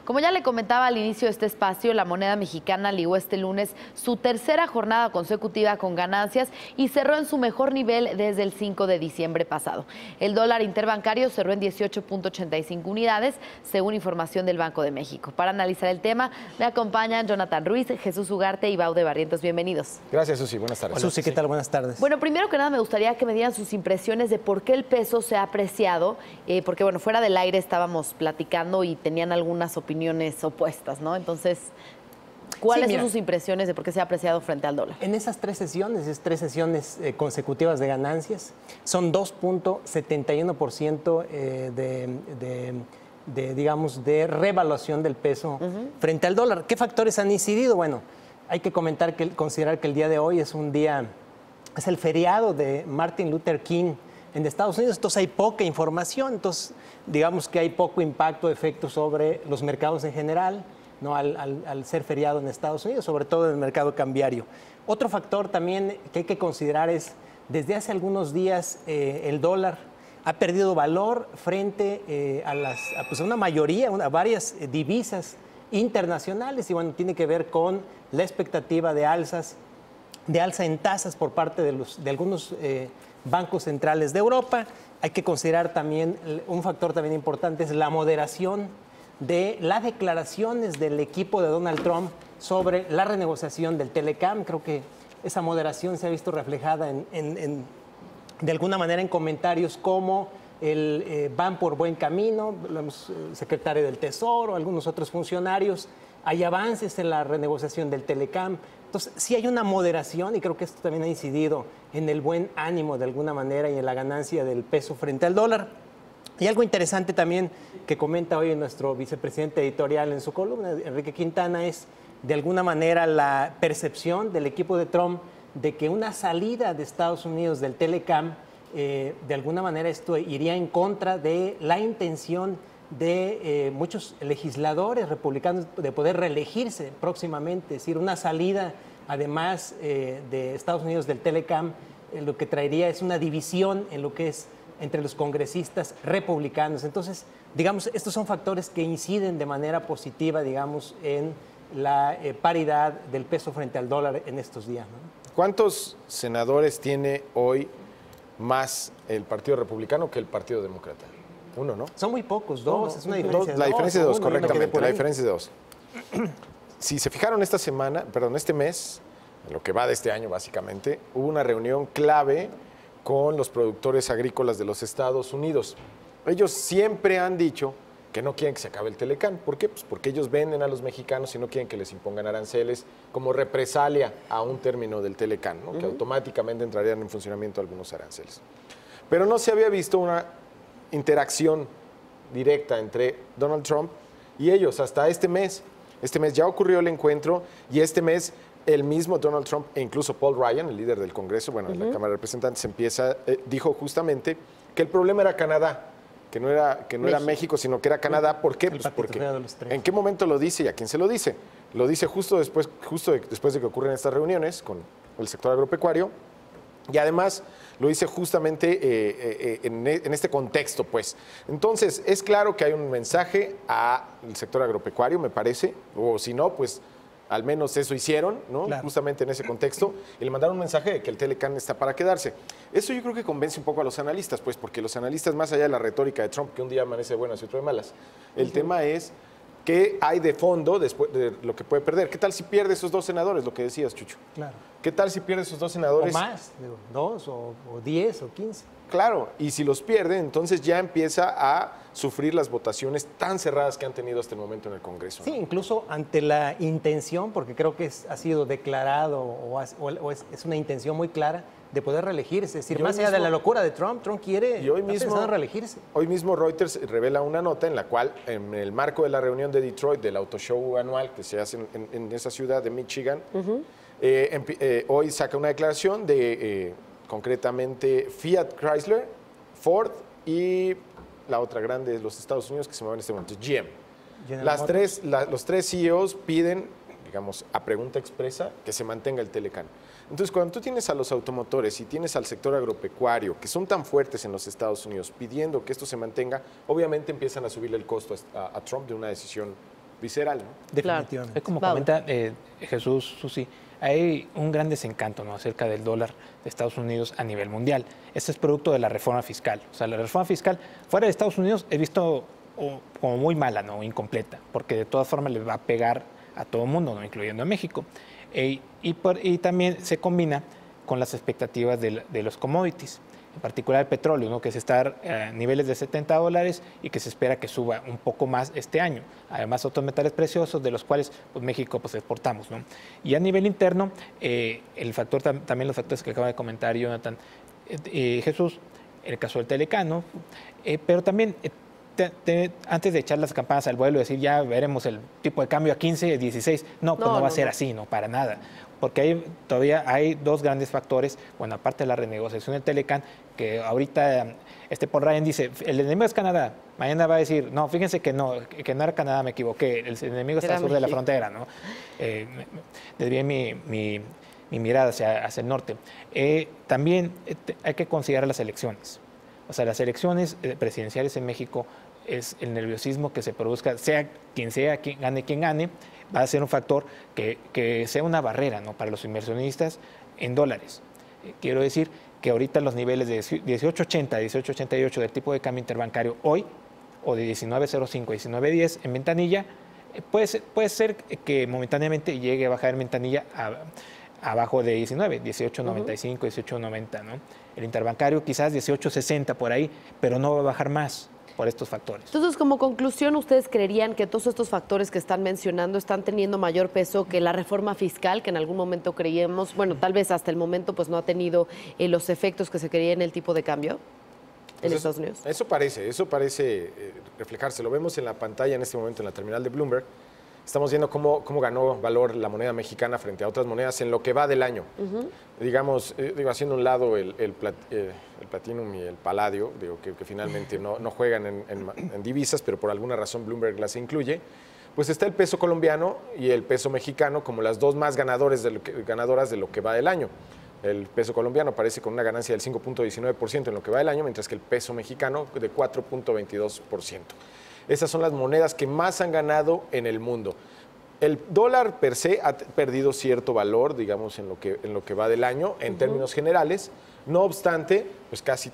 Como ya le comentaba al inicio de este espacio, la moneda mexicana ligó este lunes su tercera jornada consecutiva con ganancias y cerró en su mejor nivel desde el 5 de diciembre pasado. El dólar interbancario cerró en 18.85 unidades, según información del Banco de México. Para analizar el tema, me acompañan Jonathan Ruiz, Jesús Ugarte y Baude Barrientos. Bienvenidos. Gracias, Susi. Buenas tardes. Hola, Susi, ¿qué tal? Buenas tardes. Bueno, primero que nada me gustaría que me dieran sus impresiones de por qué el peso se ha apreciado, porque bueno, fuera del aire estábamos platicando y tenían algunas opiniones opuestas, ¿no? Entonces, ¿cuáles son sus impresiones de por qué se ha apreciado frente al dólar? En esas tres sesiones consecutivas de ganancias, son 2.71% digamos, de revaluación del peso frente al dólar. ¿Qué factores han incidido? Bueno, hay que considerar que el día de hoy es el feriado de Martin Luther King en Estados Unidos, entonces hay poca información, entonces digamos que hay poco impacto, efecto sobre los mercados en general, ¿no? al ser feriado en Estados Unidos, sobre todo en el mercado cambiario. Otro factor también que hay que considerar es, desde hace algunos días el dólar ha perdido valor frente a varias divisas internacionales, y bueno, tiene que ver con la expectativa de alza en tasas por parte de algunos bancos centrales de Europa. Hay que considerar también un factor también importante, es la moderación de las declaraciones del equipo de Donald Trump sobre la renegociación del Telecam. Creo que esa moderación se ha visto reflejada de alguna manera en comentarios como van por buen camino, el secretario del Tesoro, algunos otros funcionarios. Hay avances en la renegociación del Telecam. Entonces, sí hay una moderación, y creo que esto también ha incidido en el buen ánimo de alguna manera y en la ganancia del peso frente al dólar. Y algo interesante también que comenta hoy nuestro vicepresidente editorial en su columna, Enrique Quintana, es de alguna manera la percepción del equipo de Trump de que una salida de Estados Unidos del Telecam, de alguna manera esto iría en contra de la intención de muchos legisladores republicanos de poder reelegirse próximamente. Es decir, una salida, además de Estados Unidos del Telecam, lo que traería es una división en lo que es entre los congresistas republicanos. Entonces, digamos, estos son factores que inciden de manera positiva, digamos, en la paridad del peso frente al dólar en estos días, ¿no? ¿Cuántos senadores tiene hoy más el Partido Republicano que el Partido Demócrata? Uno, ¿no? Son muy pocos, dos. Es una diferencia de la diferencia de dos, uno, correctamente. La diferencia de dos. Si se fijaron este mes, en lo que va de este año básicamente, hubo una reunión clave con los productores agrícolas de los Estados Unidos. Ellos siempre han dicho que no quieren que se acabe el Telecam. ¿Por qué? Pues porque ellos venden a los mexicanos y no quieren que les impongan aranceles como represalia a un término del Telecam, ¿no? Que automáticamente entrarían en funcionamiento algunos aranceles. Pero no se había visto una interacción directa entre Donald Trump y ellos hasta este mes. Este mes ya ocurrió el encuentro, y este mes el mismo Donald Trump e incluso Paul Ryan, el líder del Congreso, bueno, en la Cámara de Representantes, dijo justamente que el problema era Canadá, que no era México, sino que era Canadá. ¿Por qué? Pues porque ¿en qué momento lo dice y a quién se lo dice? Lo dice justo después de que ocurren estas reuniones con el sector agropecuario, y además lo dice justamente en este contexto, pues. Entonces, es claro que hay un mensaje al sector agropecuario, me parece, o si no, pues al menos eso hicieron, ¿no? Claro. Justamente en ese contexto, y le mandaron un mensaje de que el Telecam está para quedarse. Eso yo creo que convence un poco a los analistas, pues, porque los analistas, más allá de la retórica de Trump, que un día amanece de buenas y otro de malas, el tema es qué hay de fondo después de lo que puede perder. ¿Qué tal si pierde esos dos senadores, lo que decías, Chucho? Claro. ¿Qué tal si pierde esos dos senadores? O más, 2 o 10 o 15. Claro, y si los pierde, entonces ya empieza a sufrir las votaciones tan cerradas que han tenido hasta el momento en el Congreso, ¿no? Sí, incluso ante la intención, porque creo que ha sido declarado o es una intención muy clara de poder reelegirse. Es decir, más allá de la locura de Trump quiere pensando reelegirse. Hoy mismo Reuters revela una nota en la cual, en el marco de la reunión de Detroit, del Auto Show anual que se hace en esa ciudad de Michigan, hoy saca una declaración de, concretamente, Fiat Chrysler, Ford y la otra grande de los Estados Unidos que se mueve en este momento, GM. Los tres CEOs piden digamos, a pregunta expresa, que se mantenga el Telecán. Entonces, cuando tú tienes a los automotores y tienes al sector agropecuario, que son tan fuertes en los Estados Unidos, pidiendo que esto se mantenga, obviamente empiezan a subirle el costo a Trump de una decisión visceral, ¿no? Definitivamente. Es como comenta Jesús, Susi, hay un gran desencanto, ¿no?, acerca del dólar de Estados Unidos a nivel mundial. Este es producto de la reforma fiscal. O sea, la reforma fiscal fuera de Estados Unidos he visto como muy mala, ¿no?, incompleta, porque de todas formas le va a pegar a todo el mundo, ¿no?, incluyendo a México. Y también se combina con las expectativas de los commodities, en particular el petróleo, ¿no?, que se está a niveles de $70 y que se espera que suba un poco más este año. Además, otros metales preciosos de los cuales pues, México pues, exportamos, ¿no? Y a nivel interno, el factor, también los factores que acaba de comentar Jonathan, Jesús, el caso del Telecán, ¿no? Pero también antes de echar las campanas al vuelo y decir ya veremos el tipo de cambio a 15, 16, no, pues no va a ser así, no, para nada. Porque todavía hay dos grandes factores, bueno, aparte de la renegociación del Telecán, que ahorita Paul Ryan dice, el enemigo es Canadá, mañana va a decir, no, fíjense que no era Canadá, me equivoqué, el enemigo está al sur de la frontera, ¿no? Desvié mi mirada hacia el norte. También hay que considerar las elecciones. O sea, las elecciones presidenciales en México es el nerviosismo que se produzca, sea, quien gane, va a ser un factor que sea una barrera, ¿no?, para los inversionistas en dólares. Quiero decir que ahorita los niveles de 18.80, 18.88 del tipo de cambio interbancario hoy, o de 19.05, 19.10 en ventanilla, puede ser que momentáneamente llegue a bajar en ventanilla abajo de 19, 18.95, 18.90, ¿no? El interbancario quizás 18.60 por ahí, pero no va a bajar más por estos factores. Entonces, como conclusión, ¿ustedes creerían que todos estos factores que están mencionando están teniendo mayor peso que la reforma fiscal, que en algún momento creíamos, bueno, tal vez hasta el momento pues no ha tenido los efectos que se quería en el tipo de cambio en Estados Unidos? Eso parece reflejarse. Lo vemos en la pantalla en este momento en la terminal de Bloomberg. Estamos viendo cómo ganó valor la moneda mexicana frente a otras monedas en lo que va del año. Digamos, haciendo un lado el Platinum y el Palladium, que finalmente no juegan en divisas, pero por alguna razón Bloomberg las incluye, pues está el peso colombiano y el peso mexicano como las dos más ganadoras de lo que va del año. El peso colombiano aparece con una ganancia del 5.19% en lo que va del año, mientras que el peso mexicano de 4.22%. Esas son las monedas que más han ganado en el mundo. El dólar per se ha perdido cierto valor, digamos, en lo que va del año, en términos generales. No obstante, pues casi,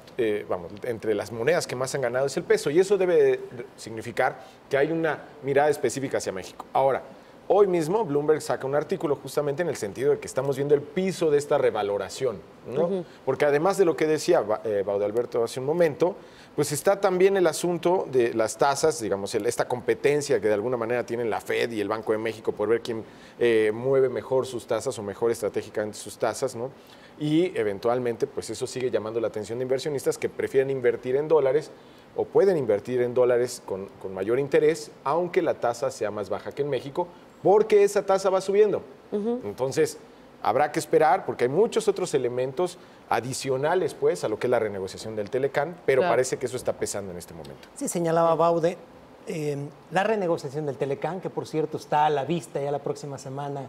entre las monedas que más han ganado es el peso. Y eso debe significar que hay una mirada específica hacia México. Ahora, hoy mismo Bloomberg saca un artículo justamente en el sentido de que estamos viendo el piso de esta revaloración, ¿no? Porque además de lo que decía Baudelberto hace un momento, pues está también el asunto de las tasas, digamos, esta competencia que de alguna manera tienen la Fed y el Banco de México por ver quién mueve mejor sus tasas o mejor estratégicamente sus tasas, ¿no? Y eventualmente, pues eso sigue llamando la atención de inversionistas que prefieren invertir en dólares o pueden invertir en dólares con mayor interés, aunque la tasa sea más baja que en México, porque esa tasa va subiendo. Entonces, habrá que esperar, porque hay muchos otros elementos adicionales, pues, a lo que es la renegociación del Telecán, pero parece que eso está pesando en este momento. Sí, señalaba Baude, la renegociación del Telecán, que por cierto está a la vista ya la próxima semana,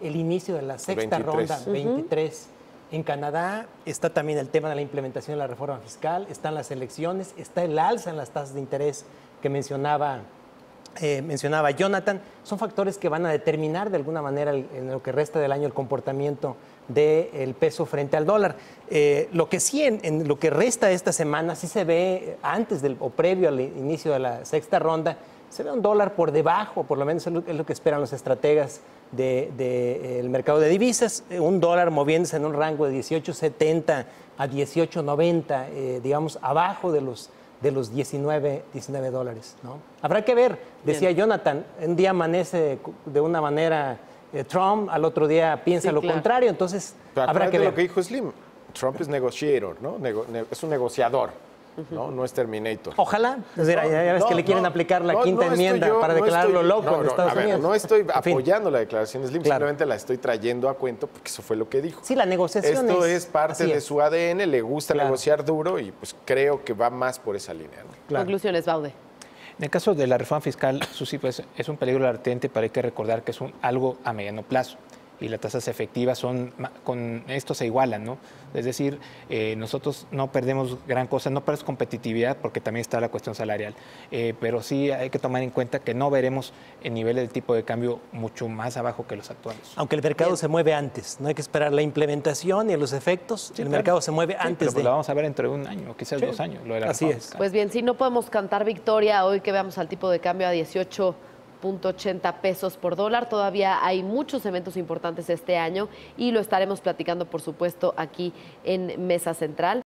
el inicio de la sexta ronda, 23, en Canadá. Está también el tema de la implementación de la reforma fiscal, están las elecciones, está el alza en las tasas de interés que mencionaba Jonathan. Son factores que van a determinar de alguna manera en lo que resta del año el comportamiento del peso frente al dólar. Lo que sí en lo que resta de esta semana sí se ve antes o previo al inicio de la sexta ronda, se ve un dólar por debajo, por lo menos es lo que esperan los estrategas del mercado de divisas, un dólar moviéndose en un rango de 18.70 a 18.90, digamos, abajo de los 19 dólares, ¿no? Habrá que ver, decía Jonathan, un día amanece de una manera Trump, al otro día piensa lo contrario, entonces habrá que ver. Lo que dijo Slim, Trump es negotiator, ¿no? Es un negociador, no es Terminator. Ojalá, ya ves que le quieren aplicar la quinta enmienda para declararlo loco en Estados Unidos. No estoy apoyando la declaración de Slim, simplemente la estoy trayendo a cuento porque eso fue lo que dijo. Sí, la negociación Esto es parte de su ADN, le gusta negociar duro y pues creo que va más por esa línea, ¿no? Conclusiones, Baude. En el caso de la reforma fiscal, Susi, pues es un peligro latente, pero hay que recordar que es algo a mediano plazo y las tasas efectivas con esto se igualan, ¿no? Es decir, nosotros no perdemos gran cosa, no perdemos competitividad porque también está la cuestión salarial, pero sí hay que tomar en cuenta que no veremos en niveles de tipo de cambio mucho más abajo que los actuales. Aunque el mercado se mueve antes, no hay que esperar la implementación y los efectos, el mercado se mueve antes pero de... lo vamos a ver dentro de un año o quizás 2 años. Lo de la Así reforma es. fiscal. Pues bien, sí, no podemos cantar victoria hoy que veamos al tipo de cambio a 18.80 pesos por dólar. Todavía hay muchos eventos importantes este año y lo estaremos platicando, por supuesto, aquí en Mesa Central.